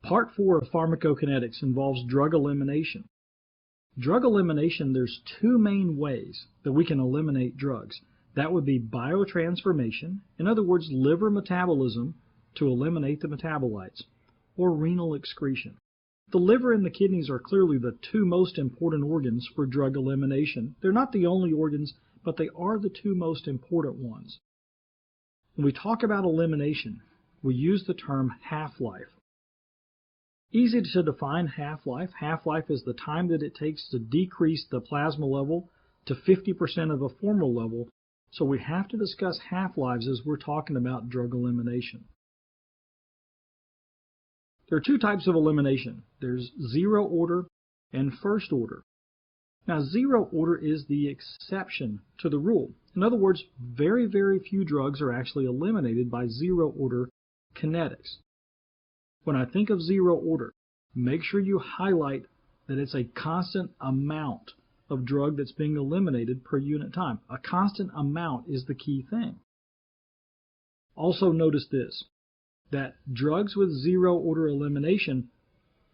Part 4 of pharmacokinetics involves drug elimination. Drug elimination, there's two main ways that we can eliminate drugs. That would be biotransformation, in other words, liver metabolism to eliminate the metabolites, or renal excretion. The liver and the kidneys are clearly the two most important organs for drug elimination. They're not the only organs, but they are the two most important ones. When we talk about elimination, we use the term half-life. Easy to define half-life. Half-life is the time that it takes to decrease the plasma level to 50% of a former level. So we have to discuss half-lives as we're talking about drug elimination. There are two types of elimination. There's zero order and first order. Now, zero order is the exception to the rule. In other words, very, very few drugs are actually eliminated by zero order kinetics. When I think of zero order, make sure you highlight that it's a constant amount of drug that's being eliminated per unit time. A constant amount is the key thing. Also notice this, that drugs with zero order elimination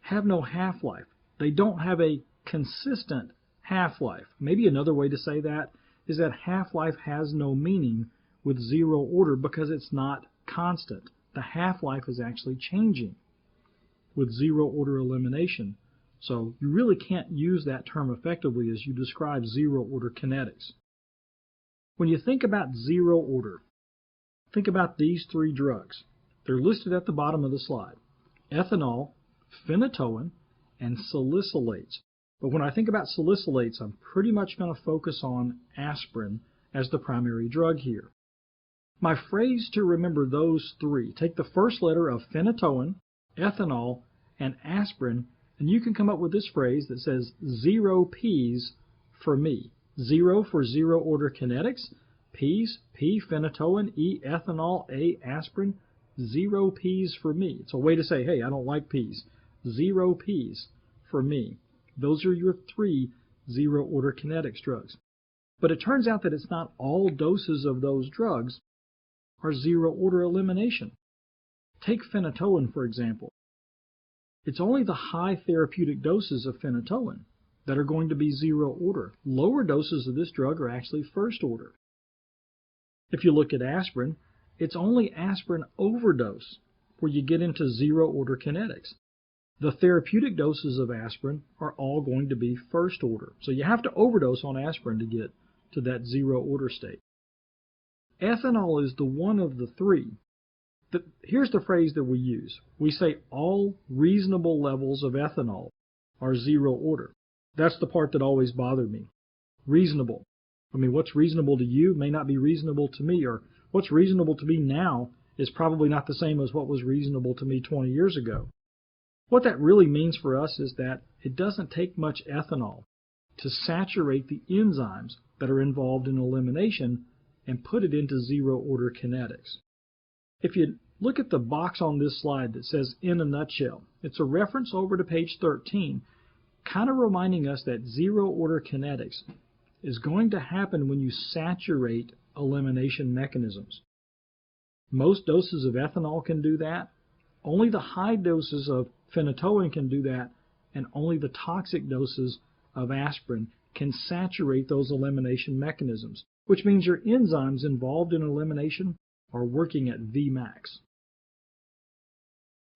have no half-life. They don't have a consistent half-life. Maybe another way to say that is that half-life has no meaning with zero order because it's not constant. The half-life is actually changing with zero order elimination. So you really can't use that term effectively as you describe zero order kinetics. When you think about zero order, think about these three drugs. They're listed at the bottom of the slide: ethanol, phenytoin, and salicylates. But when I think about salicylates, I'm pretty much going to focus on aspirin as the primary drug here. My phrase to remember those three: take the first letter of phenytoin, ethanol, and aspirin, and you can come up with this phrase that says 0 P's for me. 0 for zero order kinetics, P's, P phenytoin, E ethanol, A aspirin, 0 P's for me. It's a way to say, hey, I don't like P's. 0 P's for me. Those are your three zero order kinetics drugs. But it turns out that it's not all doses of those drugs are zero order elimination. Take phenytoin, for example. It's only the high therapeutic doses of phenytoin that are going to be zero order. Lower doses of this drug are actually first order. If you look at aspirin, it's only aspirin overdose where you get into zero order kinetics. The therapeutic doses of aspirin are all going to be first order. So you have to overdose on aspirin to get to that zero order state. Ethanol is the one of the three. Here's the phrase that we use. We say all reasonable levels of ethanol are zero order. That's the part that always bothered me. Reasonable. I mean, what's reasonable to you may not be reasonable to me, or what's reasonable to me now is probably not the same as what was reasonable to me 20 years ago. What that really means for us is that it doesn't take much ethanol to saturate the enzymes that are involved in elimination and put it into zero order kinetics. If you look at the box on this slide that says "in a nutshell," it's a reference over to page 13, kind of reminding us that zero order kinetics is going to happen when you saturate elimination mechanisms. Most doses of ethanol can do that. Only the high doses of phenytoin can do that, and only the toxic doses of aspirin can saturate those elimination mechanisms, which means your enzymes involved in elimination are working at Vmax.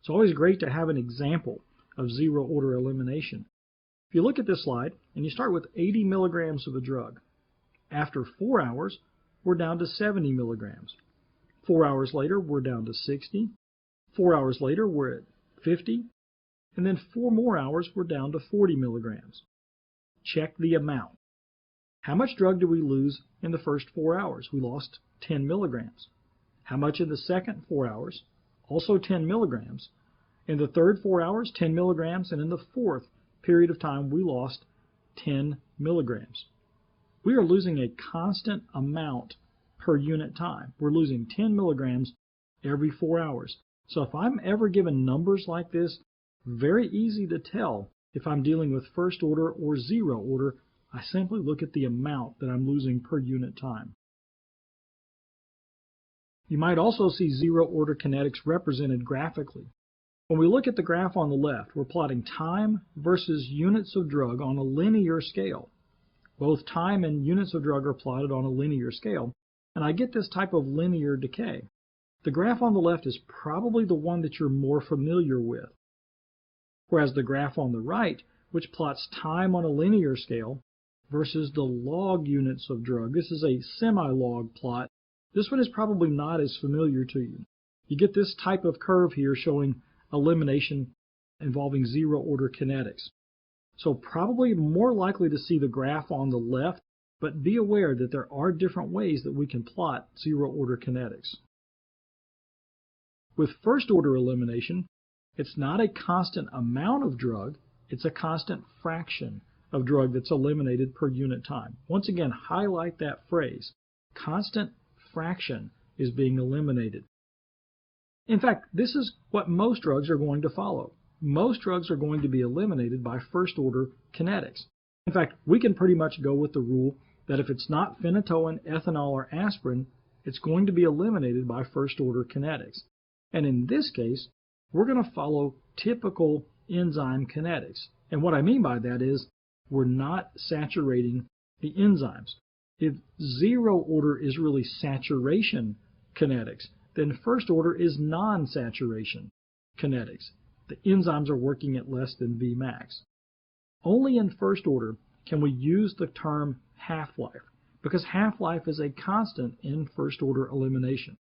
It's always great to have an example of zero order elimination. If you look at this slide and you start with 80 milligrams of a drug, after 4 hours, we're down to 70 milligrams. 4 hours later, we're down to 60. 4 hours later, we're at 50. And then 4 more hours, we're down to 40 milligrams. Check the amount. How much drug do we lose in the first 4 hours? We lost 10 milligrams. How much in the second 4 hours? Also 10 milligrams. In the third 4 hours, 10 milligrams. And in the fourth period of time, we lost 10 milligrams. We are losing a constant amount per unit time. We're losing 10 milligrams every 4 hours. So if I'm ever given numbers like this, very easy to tell if I'm dealing with first order or zero order. I simply look at the amount that I'm losing per unit time. You might also see zero order kinetics represented graphically. When we look at the graph on the left, we're plotting time versus units of drug on a linear scale. Both time and units of drug are plotted on a linear scale, and I get this type of linear decay. The graph on the left is probably the one that you're more familiar with, whereas the graph on the right, which plots time on a linear scale versus the log units of drug, this is a semi-log plot. This one is probably not as familiar to you. You get this type of curve here showing elimination involving zero-order kinetics. So probably more likely to see the graph on the left, but be aware that there are different ways that we can plot zero-order kinetics. With first-order elimination, it's not a constant amount of drug, it's a constant fraction of drug that's eliminated per unit time. Once again, highlight that phrase. Constant fraction is being eliminated. In fact, this is what most drugs are going to follow. Most drugs are going to be eliminated by first-order kinetics. In fact, we can pretty much go with the rule that if it's not phenytoin, ethanol, or aspirin, it's going to be eliminated by first-order kinetics. And in this case, we're going to follow typical enzyme kinetics. And what I mean by that is we're not saturating the enzymes. If zero order is really saturation kinetics, then first order is non-saturation kinetics. The enzymes are working at less than Vmax. Only in first order can we use the term half-life, because half-life is a constant in first order elimination.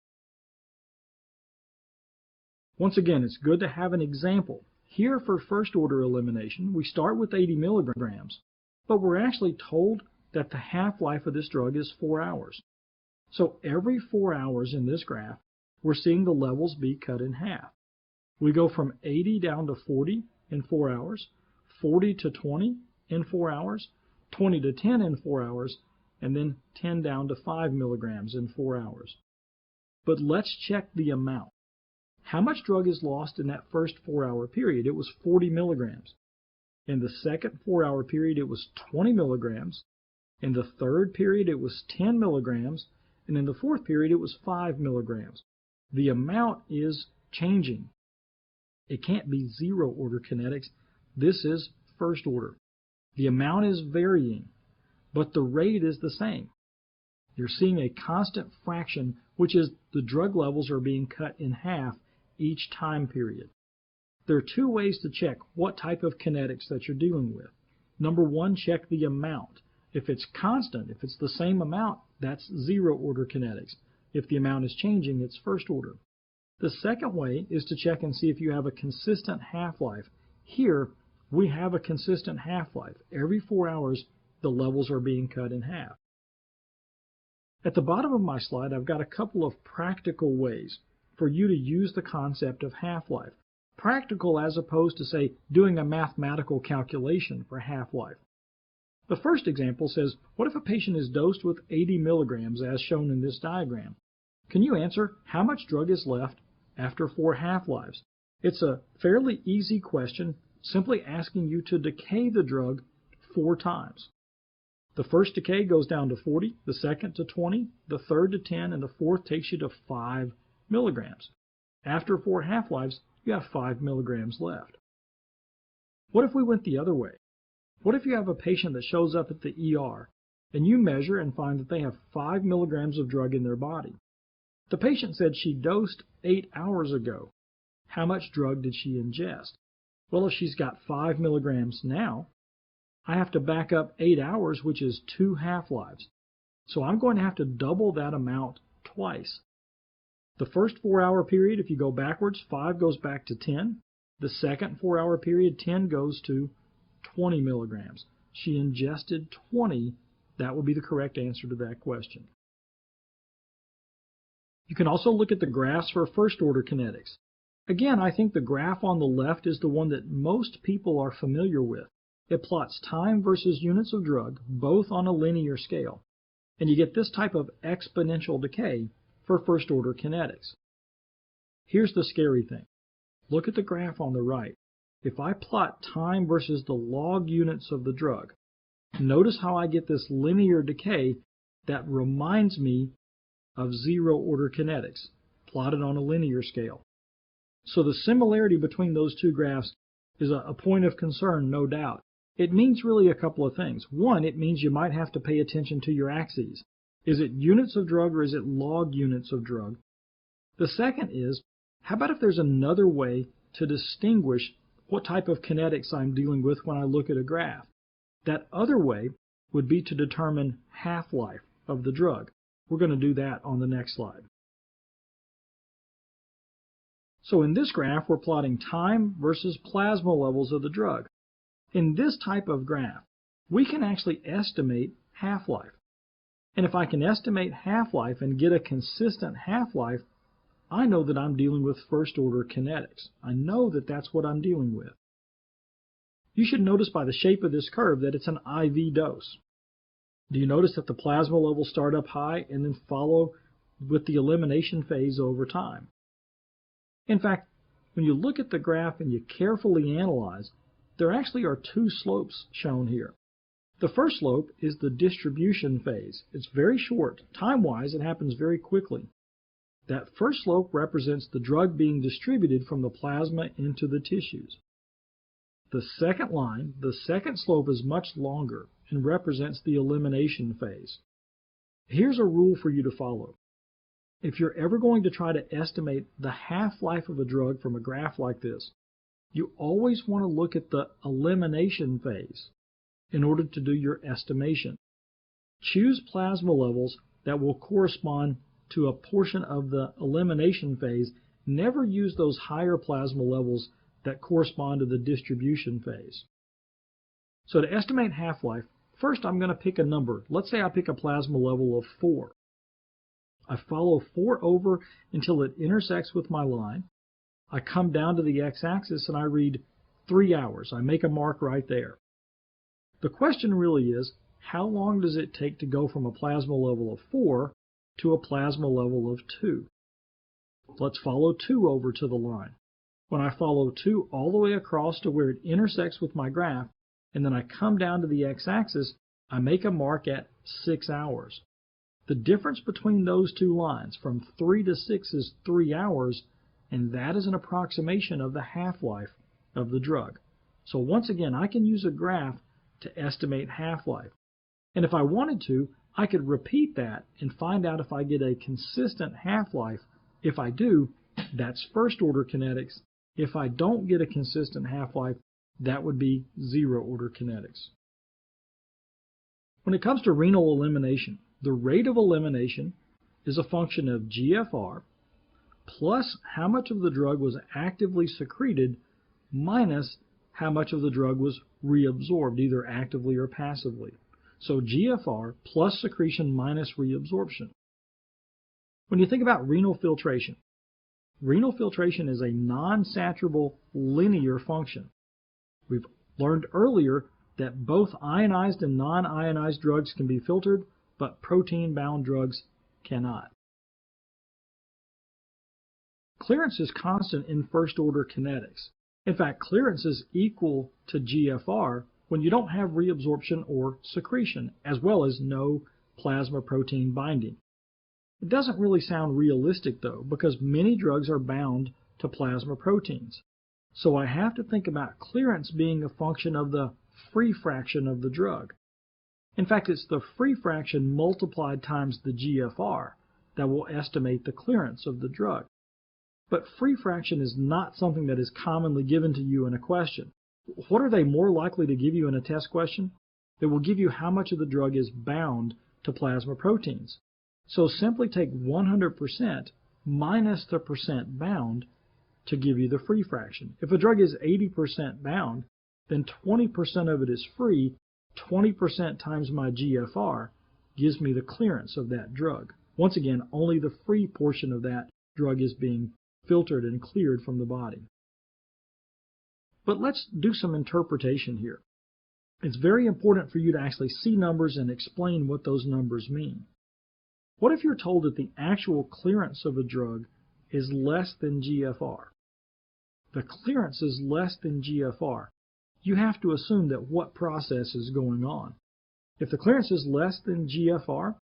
Once again, it's good to have an example. Here for first order elimination, we start with 80 milligrams, but we're actually told that the half-life of this drug is 4 hours. So every 4 hours in this graph, we're seeing the levels be cut in half. We go from 80 down to 40 in 4 hours, 40 to 20 in 4 hours, 20 to 10 in 4 hours, and then 10 down to 5 milligrams in 4 hours. But let's check the amount. How much drug is lost in that first 4-hour period? It was 40 milligrams. In the second 4-hour period, it was 20 milligrams. In the third period, it was 10 milligrams. And in the fourth period, it was 5 milligrams. The amount is changing. It can't be zero-order kinetics. This is first order. The amount is varying, but the rate is the same. You're seeing a constant fraction, which is the drug levels are being cut in half each time period. There are two ways to check what type of kinetics that you're dealing with. Number one, check the amount. If it's constant, if it's the same amount, that's zero-order kinetics. If the amount is changing, it's first order. The second way is to check and see if you have a consistent half-life. Here, we have a consistent half-life. Every 4 hours, the levels are being cut in half. At the bottom of my slide, I've got a couple of practical ways for you to use the concept of half-life. Practical as opposed to, say, doing a mathematical calculation for half-life. The first example says, what if a patient is dosed with 80 milligrams as shown in this diagram? Can you answer how much drug is left after 4 half-lives? It's a fairly easy question, simply asking you to decay the drug 4 times. The first decay goes down to 40, the second to 20, the third to 10, and the fourth takes you to 5 milligrams. After 4 half-lives, you have 5 milligrams left. What if we went the other way? What if you have a patient that shows up at the ER and you measure and find that they have 5 milligrams of drug in their body? The patient said she dosed 8 hours ago. How much drug did she ingest? Well, if she's got 5 milligrams now, I have to back up 8 hours, which is 2 half-lives. So I'm going to have to double that amount twice. The first 4-hour period, if you go backwards, 5 goes back to 10. The second 4-hour period, 10 goes to 20 milligrams. She ingested 20. That would be the correct answer to that question. You can also look at the graphs for first-order kinetics. Again, I think the graph on the left is the one that most people are familiar with. It plots time versus units of drug, both on a linear scale. And you get this type of exponential decay for first-order kinetics. Here's the scary thing. Look at the graph on the right. If I plot time versus the log units of the drug, notice how I get this linear decay that reminds me of zero-order kinetics, plotted on a linear scale. So the similarity between those two graphs is a point of concern, no doubt. It means really a couple of things. One, it means you might have to pay attention to your axes. Is it units of drug or is it log units of drug? The second is, how about if there's another way to distinguish what type of kinetics I'm dealing with when I look at a graph? That other way would be to determine half-life of the drug. We're going to do that on the next slide. So in this graph, we're plotting time versus plasma levels of the drug. In this type of graph, we can actually estimate half-life. And if I can estimate half-life and get a consistent half-life, I know that I'm dealing with first-order kinetics. I know that that's what I'm dealing with. You should notice by the shape of this curve that it's an IV dose. Do you notice that the plasma levels start up high and then follow with the elimination phase over time? In fact, when you look at the graph and you carefully analyze, there actually are two slopes shown here. The first slope is the distribution phase. It's very short. Time-wise, it happens very quickly. That first slope represents the drug being distributed from the plasma into the tissues. The second line, the second slope, is much longer and represents the elimination phase. Here's a rule for you to follow. If you're ever going to try to estimate the half-life of a drug from a graph like this, you always want to look at the elimination phase in order to do your estimation. Choose plasma levels that will correspond to a portion of the elimination phase. Never use those higher plasma levels that correspond to the distribution phase. So to estimate half-life, first I'm going to pick a number. Let's say I pick a plasma level of 4. I follow 4 over until it intersects with my line. I come down to the x-axis and I read 3 hours. I make a mark right there. The question really is, how long does it take to go from a plasma level of 4 to a plasma level of 2? Let's follow 2 over to the line. When I follow 2 all the way across to where it intersects with my graph, and then I come down to the x-axis, I make a mark at 6 hours. The difference between those two lines, from 3 to 6, is 3 hours, and that is an approximation of the half-life of the drug. So once again, I can use a graph to estimate half-life. And if I wanted to, I could repeat that and find out if I get a consistent half-life. If I do, that's first-order kinetics. If I don't get a consistent half-life, that would be zero-order kinetics. When it comes to renal elimination, the rate of elimination is a function of GFR plus how much of the drug was actively secreted minus how much of the drug was reabsorbed, either actively or passively. So GFR plus secretion minus reabsorption. When you think about renal filtration is a non-saturable linear function. We've learned earlier that both ionized and non-ionized drugs can be filtered, but protein-bound drugs cannot. Clearance is constant in first-order kinetics. In fact, clearance is equal to GFR when you don't have reabsorption or secretion, as well as no plasma protein binding. It doesn't really sound realistic, though, because many drugs are bound to plasma proteins. So I have to think about clearance being a function of the free fraction of the drug. In fact, it's the free fraction multiplied times the GFR that will estimate the clearance of the drug. But free fraction is not something that is commonly given to you in a question. What are they more likely to give you in a test question? They will give you how much of the drug is bound to plasma proteins. So simply take 100% minus the percent bound to give you the free fraction. If a drug is 80% bound, then 20% of it is free. 20% times my GFR gives me the clearance of that drug. Once again, only the free portion of that drug is being filtered and cleared from the body. But let's do some interpretation here. It's very important for you to actually see numbers and explain what those numbers mean. What if you're told that the actual clearance of a drug is less than GFR? The clearance is less than GFR. You have to assume that what process is going on. If the clearance is less than GFR,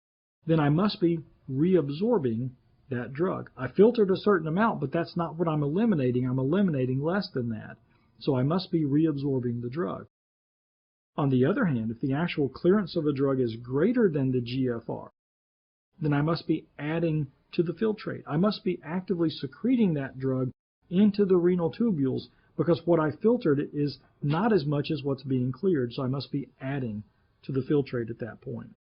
then I must be reabsorbing that drug. I filtered a certain amount, but that's not what I'm eliminating. I'm eliminating less than that. So I must be reabsorbing the drug. On the other hand, if the actual clearance of a drug is greater than the GFR, then I must be adding to the filtrate. I must be actively secreting that drug into the renal tubules because what I filtered is not as much as what's being cleared, so I must be adding to the filtrate at that point.